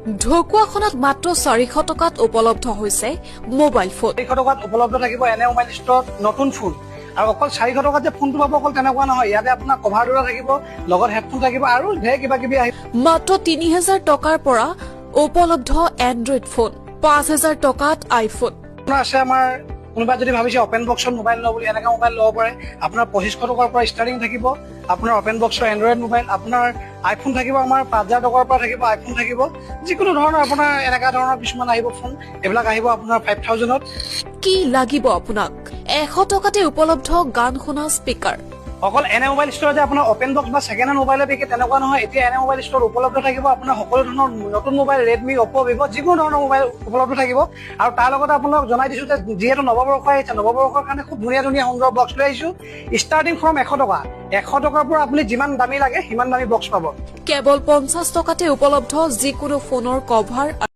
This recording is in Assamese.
ঢকুৱাখনত মাত্ৰ 400 টকাত উপলব্ধ হৈছে মোবাইল ফোন। 400 টকাত উপলব্ধ থাকিব এনে মোবাইল ষ্টৰত নতুন ফোন। আৰু অকল 400 টকাত যে ফোনটো পাব অকল তেনেকুৱা নহয়, ইয়াতে আপোনাৰ কভাৰ দুটা থাকিব, লগত হেডফোন থাকিব আৰু ঢেৰ কিবা কিবি আহিব। মাত্ৰ 3000 টকাৰ পৰা উপলব্ধ এণ্ড্ৰইড ফোন, 5000 টকাত আইফোন। আপোনাৰ আছে আমাৰ কোনোবাই যদি ভাবিছে অপেন বক্সত মোবাইল লওঁ বুলি, এনেকা মোবাইল ল'ব পাৰে। আপোনাৰ 2500 টকাৰ পৰা ষ্টাৰ্টিং থাকিব আপোনাৰ অপেন বক্সৰ এণ্ড্ৰইড মোবাইল। আপোনাৰ আইফোন থাকিব আমাৰ 5000 টকাৰ পৰা থাকিব আইফোন থাকিব। যিকোনো ধৰণৰ আপোনাৰ এনেকা ধৰণৰ কিছুমান আহিব ফোন, এইবিলাক আহিব আপোনাৰ 5000ত। কি লাগিব আপোনাক? 100 টকাতে উপলব্ধ গান শুনা স্পিকাৰ। অকল এনে মোবাইল ষ্টৰত যে আপোনাৰ অপেন বক্স বা ছেকেণ্ড হেণ্ড মোবাইলে বিকে তেনেকুৱা নহয়। এতিয়া এনে মোবাইল ষ্টৰত উপলব্ধ থাকিব আপোনাৰ সকলো ধৰণৰ নতুন মোবাইল, ৰেডমি, অপ্পো, ভিভ' যিকোনো ধৰণৰ মোবাইল উপলব্ধ থাকিব। আৰু তাৰ লগতে আপোনাক জনাই দিছো যে যিহেতু নৱবৰ্ষ আহিছে, নৱবৰ্ষৰ কাৰণে খুব ধুনীয়া ধুনীয়া সুন্দৰ বক্স লৈ আহিছো। ষ্টাৰ্টিং ফ্ৰম 100 টকা। 100 টকাৰ পৰা আপুনি যিমান দামী লাগে সিমান দামী বক্স পাব। কেৱল 50 টকাতে উপলব্ধ যিকোনো ফোনৰ কভাৰ